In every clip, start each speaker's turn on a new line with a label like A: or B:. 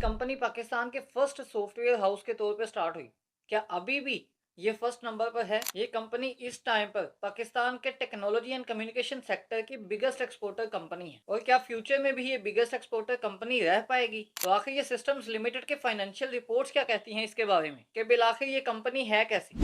A: Company Pakistan के first software house के तौर पर स्टार्ट हुई, क्या अभी भी ये फर्स्ट नंबर पर है? ये कंपनी इस टाइम पर पाकिस्तान के टेक्नोलॉजी एंड कम्युनिकेशन सेक्टर की बिगेस्ट एक्सपोर्टर कंपनी है। और क्या फ्यूचर में भी ये बिगेस्ट एक्सपोर्टर कंपनी रह पाएगी? तो आखिर ये सिस्टम्स लिमिटेड के फाइनेंशियल रिपोर्ट्स क्या कहती हैं इसके बारे में, कि बिल आखिर ये कंपनी है कैसी?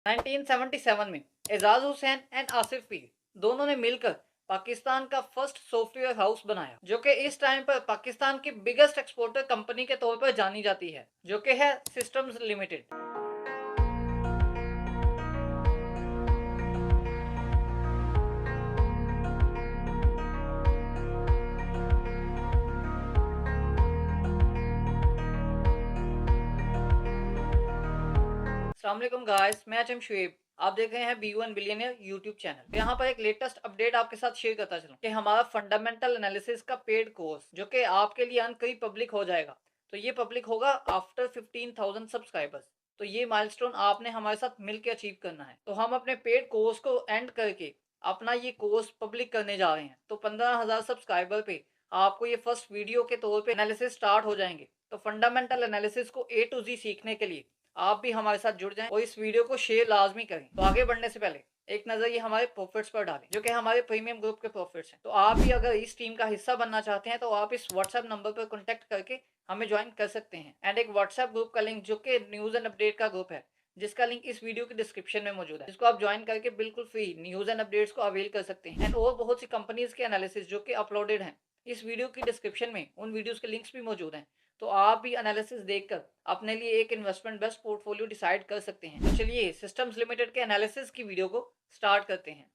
A: 1977 में एजाज हुसैन एंड आसिफ पीर दोनों ने मिलकर पाकिस्तान का फर्स्ट सॉफ्टवेयर हाउस बनाया, जो कि इस टाइम पर पाकिस्तान की बिगेस्ट एक्सपोर्टर कंपनी के तौर पर जानी जाती है, जो कि है सिस्टम्स लिमिटेड। अस्सलाम वालेकुम गाइस, मैं एचएम शुएब। आप देख रहे हैं B1 बिलियनियर यूट्यूब चैनल। तो यहाँ पर एक लेटेस्ट अपडेट आपके साथ शेयर करता चलूं कि हमारा फंडामेंटल एनालिसिस का पेड कोर्स, जो कि आपके लिए अनकरीब पब्लिक हो जाएगा, तो ये पब्लिक होगा आफ्टर 15,000 सब्सक्राइबर्स। तो ये माइलस्टोन आपने हमारे साथ मिलकर अचीव करना है। तो हम अपने पेड कोर्स को एंड करके अपना ये कोर्स पब्लिक करने जा रहे हैं। तो 15,000 सब्सक्राइबर पे आपको ये फर्स्ट वीडियो के तौर पे एनालिसिस स्टार्ट हो जाएंगे। तो फंडामेंटल एनालिसिस को A to Z सीखने के लिए आप भी हमारे साथ जुड़ जाएं और इस वीडियो को शेयर लाजमी करें। तो आगे बढ़ने से पहले एक नजर ये हमारे प्रॉफिट्स पर डालें, जो कि हमारे प्रीमियम ग्रुप के प्रॉफिट्स हैं। तो आप भी अगर इस टीम का हिस्सा बनना चाहते हैं तो आप इस व्हाट्सएप नंबर पर कॉन्टैक्ट करके हमें ज्वाइन कर सकते हैं। एंड एक व्हाट्सएप ग्रुप का लिंक, जो कि न्यूज एंड अपडेट का ग्रुप है, जिसका लिंक इस वीडियो के डिस्क्रिप्शन में मौजूद है, जिसको आप ज्वाइन करके बिल्कुल फ्री न्यूज एंड अपडेट्स को अवेल कर सकते हैं। एंड और बहुत सी कंपनीज के एनालिसिस जो कि अपलोडेड हैं इस वीडियो की डिस्क्रिप्शन में, उन वीडियोस के लिंक्स भी मौजूद हैं। तो आप भी एनालिसिस देखकर अपने लिए एक इन्वेस्टमेंट बेस्ट पोर्टफोलियो डिसाइड कर सकते हैं। तो चलिए सिस्टम्स लिमिटेड के एनालिसिस की वीडियो को स्टार्ट करते हैं।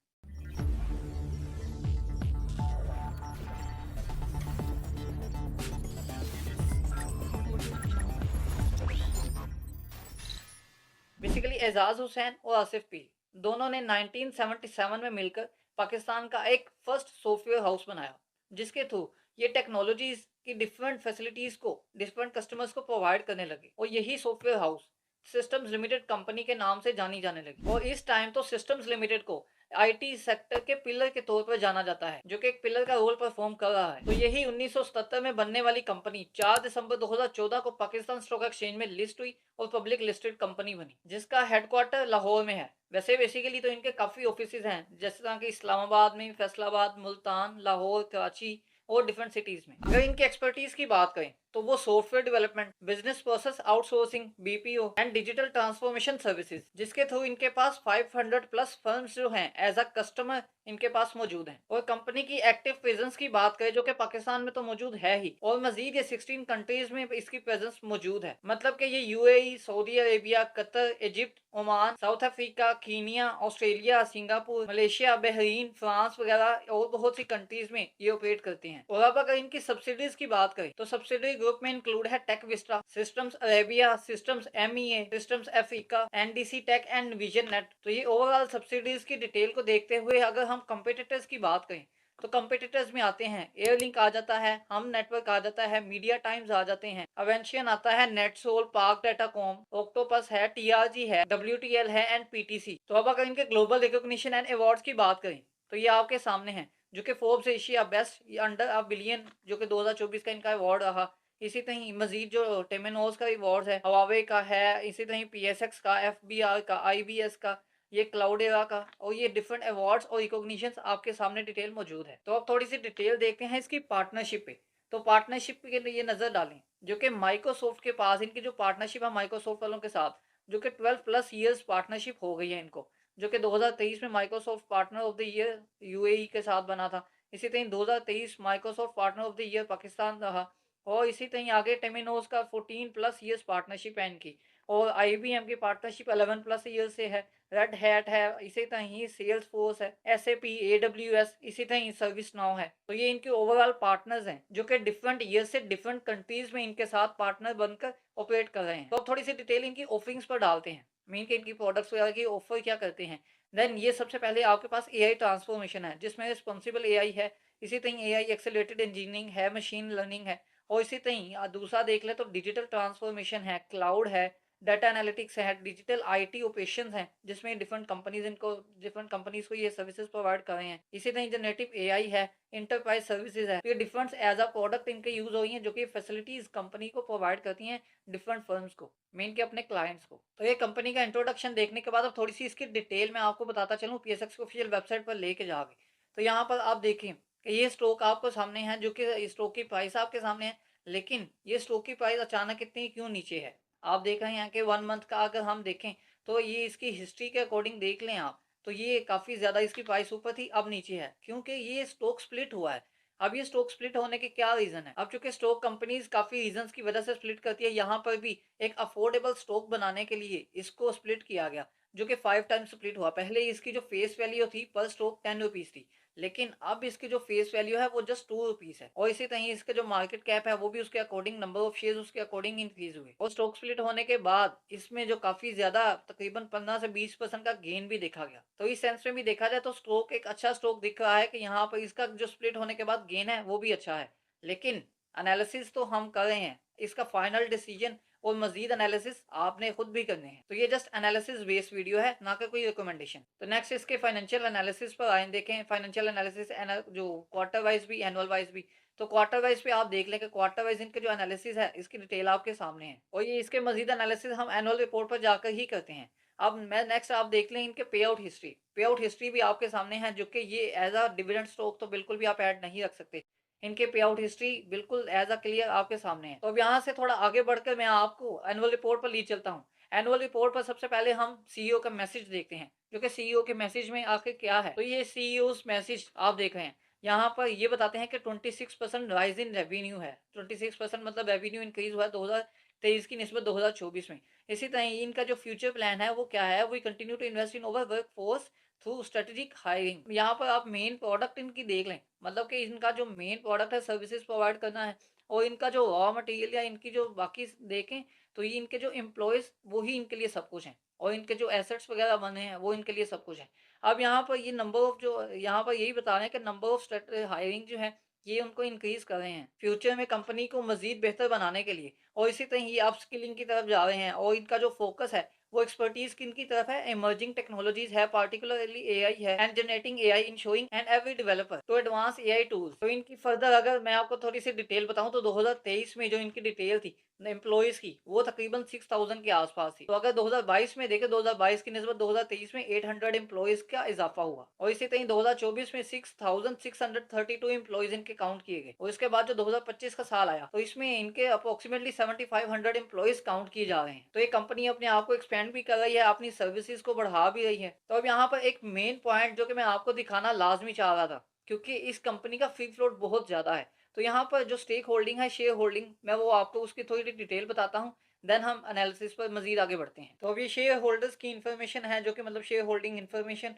A: बेसिकली एजाज हुसैन और आसिफ पीर दोनों ने 1977 में मिलकर पाकिस्तान का एक फर्स्ट सॉफ्टवेयर हाउस बनाया, जिसके थ्रू ये टेक्नोलॉजीज की डिफरेंट फैसिलिटीज को डिफरेंट कस्टमर्स को प्रोवाइड करने लगे। और यही software house systems limited company के नाम से जानी जाने लगी। और इस टाइम तो सिस्टम्स लिमिटेड को आईटी सेक्टर के पिलर के तौर पर जाना जाता है, जो कि एक पिलर का रोल परफॉर्म कर रहा है। तो यही 1977 में बनने वाली कंपनी 4 दिसंबर 2014 को पाकिस्तान स्टॉक एक्सचेंज में लिस्ट हुई और पब्लिक लिस्टेड कंपनी बनी, जिसका हेडक्वार्टर लाहौर में है। वैसे बेसिकली तो इनके काफ़ी ऑफिसेज हैं, जैसे तरह कि इस्लामाबाद में, फैसलाबाद, मुल्तान, लाहौर, कराची और डिफरेंट सिटीज में। अगर इनकी एक्सपर्टीज की बात करें तो वो software development, business process outsourcing, BPO and digital transformation services, जिसके थ्रू इनके पास 500 प्लस फर्म्स जो हैं एज अ कस्टमर इनके पास मौजूद हैं। और कंपनी की एक्टिव प्रेजेंस की बात करें, जो कि पाकिस्तान में तो मौजूद है ही, और मजीद ये 16 कंट्रीज में इसकी प्रेजेंस मौजूद है। मतलब कि ये UAE, Saudi Arabia, Qatar, Egypt, Oman, south Africa, Kenya, Australia, Singapore, Malaysia, Bahrain, France वगैरह और बहुत सी कंट्रीज में ये ऑपरेट करती हैं। और अब अगर इनकी सब्सिडीज की बात करें तो सब्सिडरी ग्रुप में इंक्लूड है Tech Vista, Systems Arabia, Systems MEA, Systems Africa, NDC Tech and Vision Net. तो ये ओवरऑल सब्सिडीज की डिटेल को देखते हुए अगर हम कंपिटिटर्स की बात करें तो कंपिटिटर्स में आते हैं एयरलिंक आ जाता है, हम नेटवर्क आ जाता है, मीडिया टाइम्स आ जाते हैं, अवेंशियन आता है, नेटसोल, पार्क डाटाकॉम, ऑक्टोपस है, टीआरजी है, डब्ल्यूटीएल है एंड पीटीसी। तो अब अगर इनके ग्लोबल रिकॉग्निशन एंड अवार्ड्स की बात करें तो ये आपके सामने है, जो कि Forbes Asia best under a billion, जो कि 2024 का इनका अवार्ड रहा। इसी तरह मजीद जो टेमिनोज का अवार्ड है, हवावे का है, इसी तरह पीएसएक्स का, एफबीआर का, आईबीएस का, ये क्लाउडेरा का, और ये डिफरेंट अवार्ड्स और रिकॉग्निशंस आपके सामने डिटेल मौजूद है। तो अब थोड़ी सी डिटेल देखते हैं इसकी पार्टनरशिप पे। तो पार्टनरशिप के लिए नजर डालें, जो कि माइक्रोसॉफ्ट के पास इनकी जो पार्टनरशिप है माइक्रोसॉफ्ट वालों के साथ, जो कि 12 प्लस ईयर्स पार्टनरशिप हो गई है इनको, जो कि 2023 में Microsoft partner of the year UAE के साथ बना था। इसी तरह 2023 Microsoft partner of the year Pakistan रहा। और इसी तरह आगे टेमिनोज का 14 प्लस ईयर्स पार्टनरशिप है इनकी। और आईबीएम की पार्टनरशिप 11 प्लस ईयर से है। रेड हैट है, इसी तरह ही सेल्स फोर्स है, एसएपी, एडब्ल्यूएस, इसी तरह ही सर्विस नाउ है। तो ये इनके ओवरऑल पार्टनर्स हैं, जो कि डिफरेंट ईयर से डिफरेंट कंट्रीज में इनके साथ पार्टनर बनकर ऑपरेट कर रहे हैं। तो अब थोड़ी सी डिटेल इनकी ऑफरिंग्स पर डालते हैं, मीन के इनकी प्रोडक्ट्स वगैरह की ऑफर क्या करते हैं। देन ये सबसे पहले आपके पास एआई ट्रांसफॉर्मेशन है, जिसमें रिस्पॉन्सिबल एआई है, इसी तरह एआई एक्सेलरेटेड इंजीनियरिंग है, मशीन लर्निंग है। और इसी तरह दूसरा देख ले तो डिजिटल ट्रांसफॉर्मेशन है, क्लाउड है, डाटा एनालिटिक्स है, डिजिटल आईटी ऑपरेशंस हैं, जिसमें डिफरेंट कंपनीज को ये सर्विसेज प्रोवाइड कर रहे हैं। इसी तरह जनरेटिव एआई है, इंटरप्राइज सर्विसेज है, तो ये डिफरेंट एज अ प्रोडक्ट इनके यूज हो रही हैं, जो कि फैसिलिटीज कंपनी को प्रोवाइड करती हैं डिफरेंट फर्म्स को, मेन के अपने क्लाइंट्स को। तो ये कंपनी का इंट्रोडक्शन देखने के बाद अब थोड़ी सी इसकी डिटेल में आपको बताता चलूँ पीएसएक्स की ऑफिशियल वेबसाइट पर लेके जाके। तो यहाँ पर आप देखें कि ये स्टॉक आपको सामने है, जो कि स्टॉक की प्राइस आपके सामने है, लेकिन ये स्टॉक की प्राइस अचानक इतनी क्यों नीचे है। आप देख रहे हैं कि 1 मंथ का अगर हम देखें तो ये इसकी हिस्ट्री के अकॉर्डिंग देख लें आप, तो ये काफ़ी ज़्यादा इसकी प्राइस ऊपर थी, अब नीचे है, क्योंकि ये स्टॉक स्प्लिट हुआ है। अब ये स्टॉक स्प्लिट होने के क्या रीज़न है? अब चूँकि स्टॉक कंपनीज़ काफ़ी रीज़न्स की वजह से स्प्लिट करती है, यहाँ पर भी एक अफोर्डेबल स्टॉक बनाने के लिए इसको स्प्लिट किया गया, जो कि 5 टाइम्स स्प्लिट हुआ। पहले इसकी जो फेस वैल्यू थी पर स्टॉक 10 रुपीज़ थी, लेकिन अब इसकी जो फेस वैल्यू है वो जस्ट 2 रुपीज़ है, और इसी तरह इसका जो मार्केट कैप है वो भी उसके अकॉर्डिंग, नंबर ऑफ शेयर्स उसके अकॉर्डिंग इंक्रीज हुए। और स्टॉक स्प्लिट होने के बाद इसमें जो काफ़ी ज़्यादा तकरीबन 15 से 20% का गेन भी देखा गया। तो इस सेंस में भी देखा जाए तो स्टॉक एक अच्छा स्टॉक दिख रहा है कि यहाँ पर इसका जो स्प्लिट होने के बाद गेन है वो भी अच्छा है। लेकिन एनालिसिस तो हम कर रहे हैं, इसका फाइनल डिसीजन और मजीद एनालिसिस आपने खुद भी करने हैं। तो ये जस्ट एनालिसिस बेस्ड वीडियो है, ना कि कोई रिकमेंडेशन। तो नेक्स्ट इसके फाइनेंशियल एनालिसिस पर आए देखें। फाइनेंशियल एनालिसिस जो क्वार्टर वाइज भी, एनुअल वाइज भी। तो क्वार्टर वाइज पे आप देख लें कि क्वार्टर वाइज इनके जो एनालिसिस है इसकी डिटेल आपके सामने है, और ये इसके मजीद एनालिसिस हम एनुअल रिपोर्ट पर जाकर ही करते हैं। अब मैं नेक्स्ट आप देख लें इनके पे आउट हिस्ट्री। पे आउट हिस्ट्री भी आपके सामने है, जो कि ये एज अ डिविडेंड स्टॉक तो बिल्कुल भी आप ऐड नहीं रख सकते। इनके पे आउट हिस्ट्री बिल्कुल एज अ क्लियर आपके सामने है। तो अब यहाँ से थोड़ा आगे बढ़कर मैं आपको एनुअल रिपोर्ट पर ले चलता हूँ। एनुअल रिपोर्ट पर सबसे पहले हम सीईओ का मैसेज देखते हैं, जो कि सीईओ के मैसेज में आखिर क्या है। तो ये सीईओ मैसेज आप देख रहे हैं, यहाँ पर ये बताते हैं कि 26% राइज इन रेवेन्यू है। 26% मतलब रेवेन्यू इंक्रीज हुआ है 2023 की निस्बत 2024 में। इसी तरह इनका जो फ्यूचर प्लान है वो क्या है, वो continue to invest in over work force through strategic hiring. यहाँ पर आप मेन प्रोडक्ट इनकी देख लें, मतलब कि इनका जो मेन प्रोडक्ट है सर्विसेज प्रोवाइड करना है, और इनका जो रॉ मटेरियल या इनकी जो बाकी देखें तो ये इनके जो एम्प्लॉयज़ वो ही इनके लिए सब कुछ हैं, और इनके जो एसेट्स वगैरह बने हैं वो इनके लिए सब कुछ है। अब यहाँ पर ये नंबर ऑफ जो यहाँ पर यही बता रहे हैं कि नंबर ऑफ हायरिंग जो है ये उनको इंक्रीज कर रहे हैं फ्यूचर में कंपनी को मजीद बेहतर बनाने के लिए, और इसी तरह ये अपस्किलिंग की तरफ जा रहे हैं, और इनका जो फोकस है वो एक्सपर्टीज किन की तरफ है, इमर्जिंग टेक्नोलॉजीज है, पार्टिकुलरली एआई है, and generating AI ensuring and every developer to advance AI tools. तो इनकी फर्दर अगर मैं आपको थोड़ी सी डिटेल बताऊं तो 2023 में जो इनकी डिटेल थी एम्प्लॉयज की वो तकरीबन 6000 के आसपास थी। तो अगर 2022 में देखें 2022 की निस्बत 2023 में 800 एम्प्लॉयज का इजाफा हुआ, और इसी तरह 2024 में 6632 एम्प्लॉयज इनके काउंट किए गए, और इसके बाद जो 2025 का साल आया तो इसमें इनके अप्रोक्सीमेटली 7500 एम्प्लॉयज काउंट किए जा रहे हैं। तो ये कंपनी अपने आप को एक्सपेंड भी कर रही है, अपनी सर्विसेज को बढ़ा भी रही है। तो अब यहाँ पर एक मेन पॉइंट जो कि मैं आपको दिखाना लाजमी चाह रहा था, क्योंकि इस कंपनी का फ्री फ्लोट बहुत ज़्यादा है। तो यहाँ पर जो स्टेक होल्डिंग है, शेयर होल्डिंग, मैं वो आपको उसकी थोड़ी डिटेल बताता हूँ, देन हम एनालिसिस पर मजीद आगे बढ़ते हैं। तो अब ये शेयर होल्डर्स की इन्फॉर्मेशन है, जो कि मतलब शेयर होल्डिंग इन्फॉर्मेशन,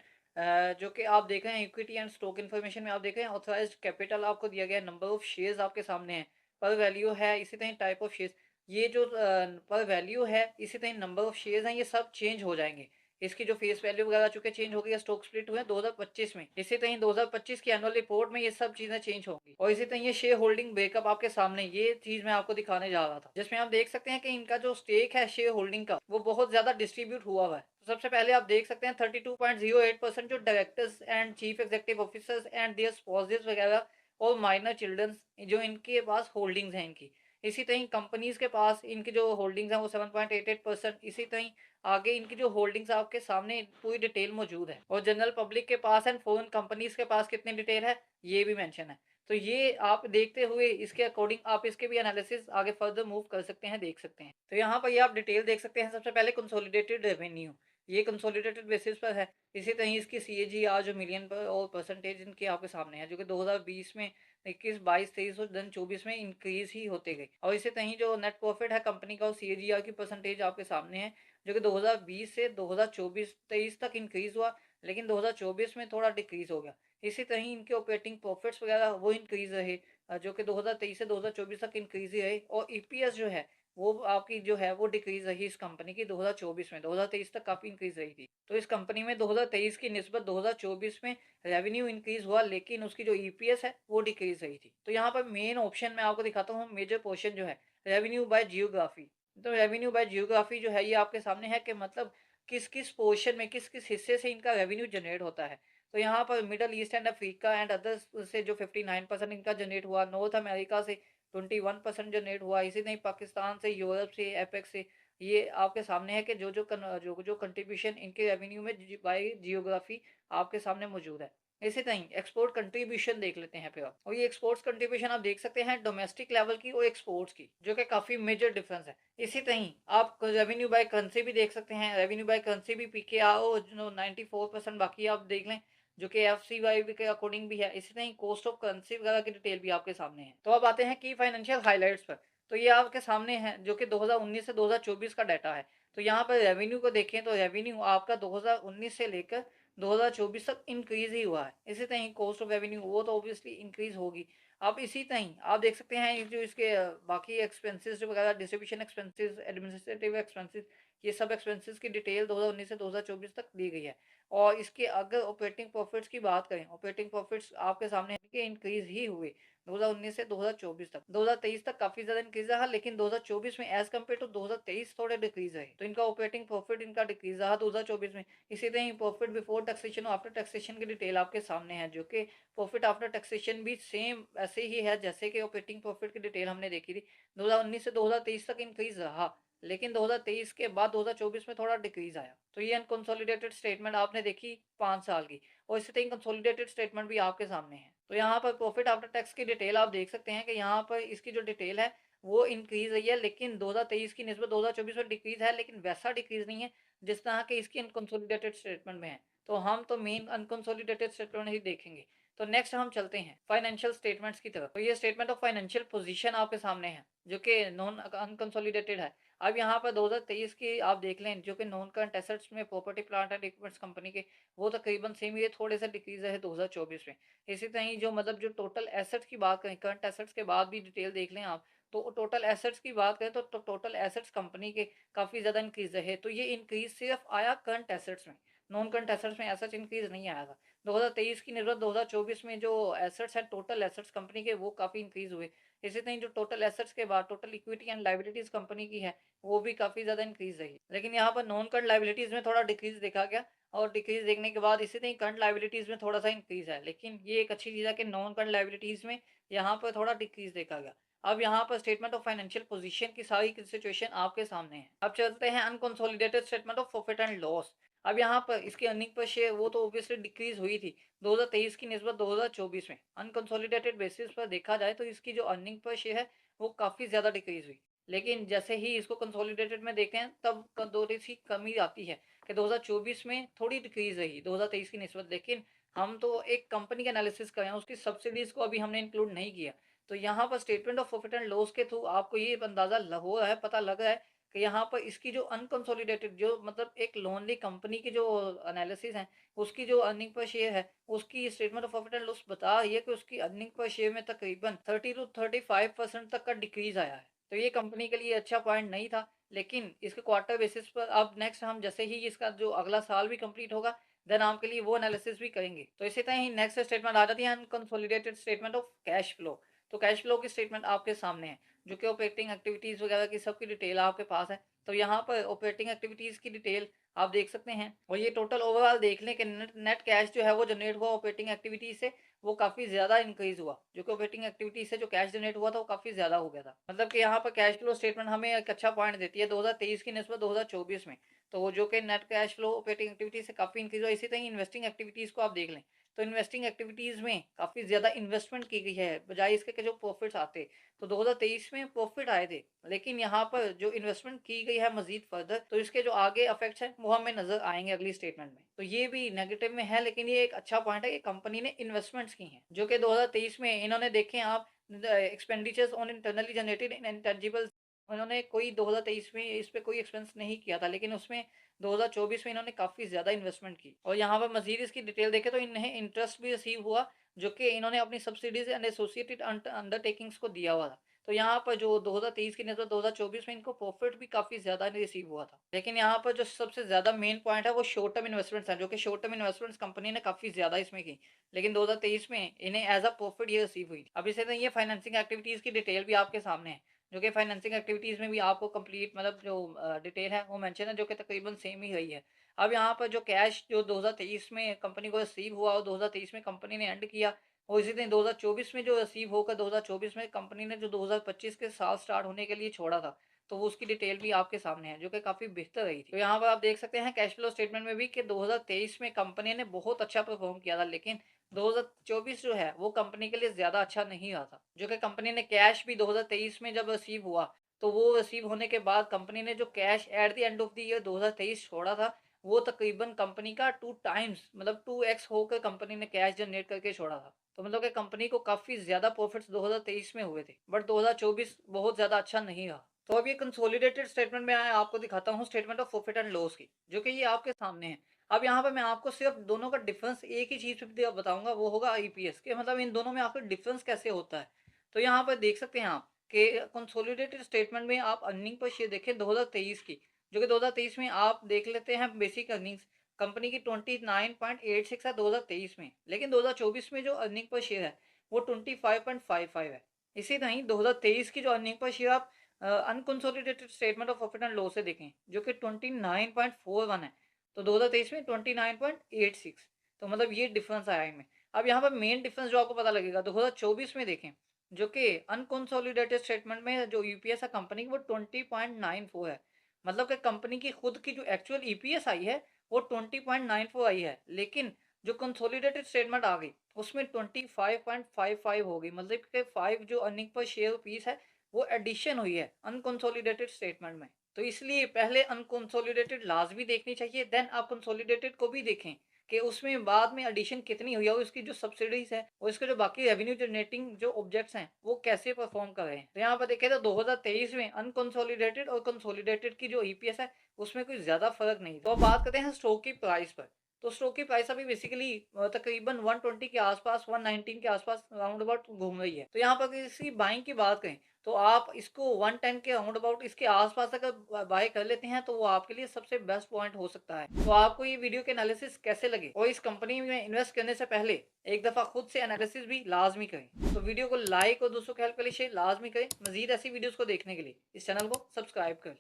A: जो कि आप देख रहे हैं इक्विटी एंड स्टॉक इन्फॉर्मेशन में आप देख रहे हैं ऑथराइज्ड कैपिटल आपको दिया गया है, नंबर ऑफ शेयर्स आपके सामने है, पर वैल्यू है, इसी तरह टाइप ऑफ शेयर्स, ये जो पर वैल्यू है, इसी तरह नंबर ऑफ शेयर्स हैं, ये सब चेंज हो जाएंगे। इसकी जो फेस वैल्यू वगैरह चुके चेंज हो गई है, स्टॉक स्प्लिट हुए 2025 में, इसी तरह 2025 की एनुअल रिपोर्ट में ये सब चीजें चेंज होंगी। और इसी तरह ये शेयर होल्डिंग ब्रेकअप आपके सामने, ये चीज मैं आपको दिखाने जा रहा था, जिसमें आप देख सकते हैं कि इनका जो स्टेक है शेयर होल्डिंग का वो बहुत ज्यादा डिस्ट्रीब्यूट हुआ है। तो सबसे पहले आप देख सकते हैं 32.08% जो directors and chief executive officers and their spouses वगैरह और माइनर चिल्ड्रंस जो इनके पास होल्डिंग्स हैं इनकी। इसी तरह कंपनीज के पास इनकी जो होल्डिंग्स हैं वो 7.88%। इसी तरह आगे इनकी जो होल्डिंग्स आपके सामने पूरी डिटेल मौजूद है, और जनरल पब्लिक के पास एंड फॉरेन कंपनीज के पास कितनी डिटेल है ये भी मेंशन है। तो ये आप देखते हुए इसके अकॉर्डिंग आप इसके भी एनालिसिस आगे फर्दर मूव कर सकते हैं, देख सकते हैं। तो यहाँ पर ये आप डिटेल देख सकते हैं। सबसे पहले कंसोलिडेटेड रेवेन्यू, ये कंसोलिडेटेड बेसिस पर है। इसी तरह इसकी सीएजीआर जो मिलियन पर और परसेंटेज इनके आपके सामने है, जो कि 2020 में 21, 22, 23 और देन 24 में इंक्रीज ही होते गए। और इसी तरह जो नेट प्रॉफिट है कंपनी का, सीएजीआर की परसेंटेज आपके सामने है, जो कि 2020 से 2024-23 तक इंक्रीज हुआ, लेकिन 2024 में थोड़ा डिक्रीज हो गया। इसी तरह इनके ऑपरेटिंग प्रॉफिट्स वगैरह वो इंक्रीज रहे, जो कि 2023 से 2024 तक इंक्रीज ही रहे। और ईपीएस जो है वो आपकी जो है वो डिक्रीज रही इस कंपनी की 2024 में, 2023 तक काफ़ी इंक्रीज रही थी। तो इस कंपनी में 2023 की निस्बत 2024 में रेवेन्यू इंक्रीज हुआ, लेकिन उसकी जो ईपीएस है वो डिक्रीज रही थी। तो यहाँ पर मेन ऑप्शन मैं आपको दिखाता हूँ, मेजर पोर्शन जो है रेवेन्यू बाय जियोग्राफी। तो रेवेन्यू बाय जियोग्राफी जो है ये आपके सामने है कि मतलब किस-किस पोर्शन में, किस-किस हिस्से से इनका रेवेन्यू जनरेट होता है। तो यहाँ पर middle east and Africa and others से जो 59% इनका जनरेट हुआ, नॉर्थ अमेरिका से 21% जनरेट हुआ, इसी नहीं पाकिस्तान से, यूरोप से, एपेक से, ये आपके सामने है कि जो कंट्रीब्यूशन इनके रेवेन्यू में बाय जियोग्राफी आपके सामने मौजूद है। इसी तरह एक्सपोर्ट कंट्रीब्यूशन देख लेते हैं फिर आप, और ये एक्सपोर्ट्स कंट्रीब्यूशन आप देख सकते हैं डोमेस्टिक लेवल की और एक्सपोर्ट्स की, जो कि काफ़ी मेजर डिफरेंस है। इसी तरह आप रेवेन्यू बाय करेंसी भी देख सकते हैं, रेवेन्यू बाय करेंसी भी पीके आओ जो 94%, बाकी आप देख लें जो कि एफसीवाई के अकॉर्डिंग भी है। इसी तरह कॉस्ट ऑफ करेंसी वगैरह की डिटेल भी आपके सामने है। तो अब आते हैं की फाइनेंशियल हाइलाइट्स पर। तो ये आपके सामने है जो कि 2019 से 2024 का डाटा है। तो यहाँ पर रेवेन्यू को देखें तो रेवेन्यू आपका 2019 से लेकर 2024 तक इंक्रीज ही हुआ है। इसी तरह कॉस्ट ऑफ रेवेन्यू वो तो ऑब्वियसली इंक्रीज होगी। अब इसी तरह आप देख सकते हैं जो इसके बाकी एक्सपेंसेस वगैरह, डिस्ट्रीब्यूशन एक्सपेंसेस, एडमिनिस्ट्रेटिव एक्सपेंसेस, ये सब एक्सपेंसेस की डिटेल 2019 से 2024 तक दी गई है। और इसके अगर ऑपरेटिंग प्रॉफिट्स की बात करें, ऑपरेटिंग प्रॉफिट्स आपके सामने के इंक्रीज ही हुए 2019 से 2024 तक। 2023 तक काफी ज्यादा इंक्रीज रहा, लेकिन 2024 में एज कम्पेयर टू 2023 थोड़े डिक्रीज रहे, तो इनका ऑपरेटिंग प्रॉफिट इनका डिक्रीज रहा 2024 में। इसी तरह प्रॉफिट बिफोर टैक्सेशन और आफ्टर टैक्सेशन की डिटेल आपके सामने है, जो कि प्रॉफिट आफ्टर टैक्सेशन भी सेम ऐसे ही है जैसे कि ऑपरेटिंग प्रॉफिट की डिटेल हमने देखी थी। 2019 से 2023 तक इंक्रीज रहा, लेकिन 2023 के बाद 2024 में थोड़ा डिक्रीज आया। तो ये अनकंसोलिडेटेड स्टेटमेंट आपने देखी 5 साल की, और इसी तरह कंसोलिडेटेड स्टेटमेंट भी आपके सामने है। तो यहाँ पर प्रॉफिट आफ्टर टैक्स की डिटेल आप देख सकते हैं कि यहाँ पर इसकी जो डिटेल है वो इंक्रीज रही है, लेकिन 2023 की निस्बत 2024 में डिक्रीज है, लेकिन वैसा डिक्रीज नहीं है जिस तरह के इसकी अनकंसोलिडेटेड स्टेटमेंट में है। तो हम तो मेन अनकंसोलिडेटेड स्टेटमेंट ही देखेंगे। तो नेक्स्ट हम चलते हैं फाइनेंशियल स्टेटमेंट्स की तरफ। तो ये स्टेटमेंट ऑफ फाइनेंशियल पोजीशन आपके सामने है, जो कि नॉन अनकंसोलिडेटेड है। अब यहाँ पर 2023 की आप देख लें, जो कि नॉन करंट एसेट्स में property plant and equipments company के, वो तकरीबन सेम, ये थोड़े से डिक्रीज है 2024 में। इसी तरह जो मतलब जो टोटल एसेट्स की बात करें, करंट एसेट्स के बाद भी डिटेल देख लें आप, तो टोटल एसेट्स की बात करें तो टोटल एसेट्स कंपनी के काफ़ी ज़्यादा इंक्रीज रहे। तो ये इंक्रीज सिर्फ आया करंट एसेट्स में, नॉन करंट एसेट्स में ऐसा इंक्रीज नहीं आया था। 2023 की निस्बत 2024 में जो एसेट्स है, टोटल एसेट्स कंपनी के, वो काफ़ी इंक्रीज हुए। इसी तरह जो टोटल एसेट्स के बाद total equity and liabilities company की है, वो भी काफ़ी ज़्यादा इंक्रीज रही। लेकिन यहाँ पर नॉन करंट लाइबिलिटीज में थोड़ा डिक्रीज देखा गया, और डिक्रीज देखने के बाद इसी तरह करंट लाइबिलिटीज में थोड़ा सा इंक्रीज है। लेकिन ये एक अच्छी चीज़ है कि नॉन करंट लाइबिलिटीज में यहाँ पर थोड़ा डिक्रीज देखा गया। अब यहाँ पर स्टेटमेंट ऑफ फाइनेंशियल पोजीशन की सारी सिचुएशन आपके सामने है। अब चलते हैं unconsolidated statement of profit and loss. अब यहाँ पर इसकी अर्निंग पर शेयर वो तो ऑब्वियसली डिक्रीज हुई थी 2023 की निस्बत 2024 में। अनकंसोलिडेटेड बेसिस पर देखा जाए तो इसकी जो अर्निंग पर शेयर है वो काफ़ी ज़्यादा डिक्रीज हुई। लेकिन जैसे ही इसको कंसोलिडेटेड में देखते हैं तब थोड़ी सी कमी आती है कि 2024 में थोड़ी डिक्रीज रही 2023 की निस्बत। लेकिन हम तो एक कंपनी का एनालिसिस करें, उसकी सब्सिडीज को अभी हमने इंक्लूड नहीं किया। तो यहाँ पर statement of profit and loss के थ्रू आपको ये अंदाजा हो रहा है, पता लग रहा है कि यहाँ पर इसकी जो अनकंसोलिडेटेड, जो मतलब एक लोनली कंपनी की जो एनालिसिस है, उसकी जो अर्निंग पर शेयर है, उसकी statement of profit and loss बता रही है कि उसकी अर्निंग पर शेयर में तकरीबन 30 to 35% तक का डिक्रीज आया है। तो ये कंपनी के लिए अच्छा पॉइंट नहीं था। लेकिन इसके क्वार्टर बेसिस पर अब नेक्स्ट हम जैसे ही इसका जो अगला साल भी कंप्लीट होगा, देन आपके लिए वो एनालिसिस भी करेंगे। तो इसी तरह ही नेक्स्ट स्टेटमेंट आ जाती है unconsolidated statement of cash flow. तो कैश फ्लो की स्टेटमेंट आपके सामने है, जो कि ऑपरेटिंग एक्टिविटीज़ वगैरह की सबकी डिटेल आपके पास है। तो यहाँ पर ऑपरेटिंग एक्टिविटीज़ की डिटेल आप देख सकते हैं, और ये टोटल ओवरऑल देख लें कि नेट कैश जो है वो जनरेट हुआ ऑपरेटिंग एक्टिविटीज से, वो काफ़ी ज़्यादा इंक्रीज हुआ। जो कि ऑपरेटिंग एक्टिविटीज से जो कैश जनरेट हुआ था वो काफ़ी ज़्यादा हो गया था। मतलब कि यहाँ पर कैश फ्लो स्टेटमेंट हमें एक अच्छा पॉइंट देती है 2023 की निस्बत 2024 में। तो वो जो कि net cash flow operating activities से काफ़ी इंक्रीज हुआ। इसी तरह इन्वेस्टिंग एक्टिविटीज़ को आप देख लें, तो इन्वेस्टिंग एक्टिविटीज़ में काफ़ी ज़्यादा इन्वेस्टमेंट की गई है, बजाय इसके कि जो प्रॉफिट्स आते। तो 2023 में प्रॉफिट आए थे, लेकिन यहाँ पर जो इन्वेस्टमेंट की गई है मजीद फर्दर, तो इसके जो आगे इफेक्ट्स हैं वो हमें नजर आएंगे अगली स्टेटमेंट में। तो ये भी नेगेटिव में है, लेकिन ये एक अच्छा पॉइंट है कि कंपनी ने इन्वेस्टमेंट्स की हैं, जो कि 2023 में इन्होंने देखे आप expenditures on internally generated intangibles, उन्होंने कोई 2023 में इस पे कोई एक्सपेंस नहीं किया था, लेकिन उसमें 2024 में इन्होंने काफ़ी ज़्यादा इन्वेस्टमेंट की। और यहाँ पर मजीद इसकी डिटेल देखें तो इन्हें इंटरेस्ट भी रिसीव हुआ, जो कि इन्होंने अपनी सब्सिडीज एंड एसोसिएटेड अंडरटेकिंग्स को दिया हुआ था। तो यहाँ पर जो 2023 की नज़र 2024 में इनको प्रॉफिट भी काफ़ी ज़्यादा रिसीव हुआ था। लेकिन यहाँ पर जो सबसे ज़्यादा मेन पॉइंट है वो शॉर्ट टर्म इन्वेस्टमेंट्स हैं, जो कि शॉर्ट टर्म इन्वेस्टमेंट्स कंपनी ने काफ़ी ज़्यादा इसमें की, लेकिन 2023 में इन्हें एज अ प्रॉफिट ये रिसीव हुई। अब इसे तो ये फाइनेंसिंग एक्टिविटीज़ की डिटेल भी आपके सामने है। जो कि फाइनेंसिंग एक्टिविटीज़ में भी आपको कंप्लीट मतलब जो डिटेल है वो मेंशन है, जो कि तकरीबन सेम ही रही है। अब यहाँ पर जो कैश जो 2023 में कंपनी को रिसीव हुआ और 2023 में कंपनी ने एंड किया, और इसी दिन 2024 में जो रिसीव होकर 2024 में कंपनी ने जो 2025 के साल स्टार्ट होने के लिए छोड़ा था, तो वो उसकी डिटेल भी आपके सामने है, जो कि काफ़ी बेहतर रही थी। तो यहाँ पर आप देख सकते हैं कैश फ्लो स्टेटमेंट में भी कि 2023 में कंपनी ने बहुत अच्छा परफॉर्म किया था, लेकिन 2024 जो है वो कंपनी के लिए ज़्यादा अच्छा नहीं रहा था। जो कि कंपनी ने कैश भी 2023 में जब रिसीव हुआ, तो वो रिसीव होने के बाद कंपनी ने जो cash at the end of the year 2023 छोड़ा था, वो तकरीबन कंपनी का 2 टाइम्स मतलब 2x होकर कंपनी ने कैश जनरेट करके छोड़ा था। तो मतलब कि कंपनी को काफ़ी ज़्यादा प्रॉफिट्स 2023 में हुए थे, बट 2024 बहुत ज़्यादा अच्छा नहीं रहा। तो अब ये कंसोलिडेटेड स्टेटमेंट में मैं आपको दिखाता हूँ statement of profit and loss की, जो कि ये आपके सामने है। अब यहाँ पे मैं आपको सिर्फ दोनों का डिफरेंस एक ही चीज़ पे बताऊंगा, वो होगा ईपीएस के, मतलब इन दोनों में आखिर डिफरेंस कैसे होता है। तो यहाँ पर देख सकते हैं आप कि कंसोलिडेटेड स्टेटमेंट में आप अर्निंग पर शेयर देखें 2023 की, जो कि 2023 में आप देख लेते हैं बेसिक अर्निंग्स कंपनी की 29.86 है 2023 में, लेकिन 2024 में जो अर्निंग पर शेयर है वो 25.55 है। इसी तरह 2023 की जो अर्निंग पर शेयर आप unconsolidated statement of profit and loss से देखें, जो कि 29.41 है, तो 2023 में 29.86। तो मतलब ये डिफरेंस आया इनमें। अब यहाँ पर मेन डिफरेंस जो आपको पता लगेगा 2024 में देखें, जो कि अनकंसोलिडेटेड स्टेटमेंट में जो ईपीएस है कंपनी की वो 20.94 है। मतलब कि कंपनी की खुद की जो एक्चुअल ईपीएस आई है वो 20.94 आई है, लेकिन जो कंसोलिडेटेड स्टेटमेंट आ गई उसमें 25.55 हो गई, मतलब कि 5 जो अर्निंग पर शेयर पीस है वो एडिशन हुई है अनकंसोलिडेटेड स्टेटमेंट में। तो इसलिए पहले अनकंसोलिडेटेड लाजमी देखनी चाहिए, देन आप कंसोलिडेटेड को भी देखें कि उसमें बाद में एडिशन कितनी हुई है और उसकी जो सब्सिडीज है और इसके जो बाकी रेवेन्यू जनरेटिंग जो ऑब्जेक्ट्स हैं वो कैसे परफॉर्म कर रहे हैं। तो यहाँ पर देखें तो 2023 में अनकंसोलिडेटेड और कंसोलिडेटेड की जो ईपीएस है उसमें कोई ज़्यादा फर्क नहीं। तो अब बात करते हैं स्टॉक की प्राइस पर। तो स्टॉक की प्राइस अभी बेसिकली तकरीबन 120 के आसपास 119 के आसपास राउंड अबाउट घूम रही है। तो यहाँ पर इसकी बाइंग की बात करें तो आप इसको 110 के राउंड अबाउट इसके आसपास अगर बाय कर लेते हैं तो वो आपके लिए सबसे बेस्ट पॉइंट हो सकता है। तो आपको ये वीडियो के एनालिसिस कैसे लगे और इस कंपनी में इन्वेस्ट करने से पहले एक दफ़ा खुद से एनालिसिस भी लाजमी करें। तो वीडियो को लाइक और दोस्तों की हेल्प के लिए शेयर लाजमी करें। मजीद ऐसी वीडियोस को देखने के लिए इस चैनल को सब्सक्राइब करें।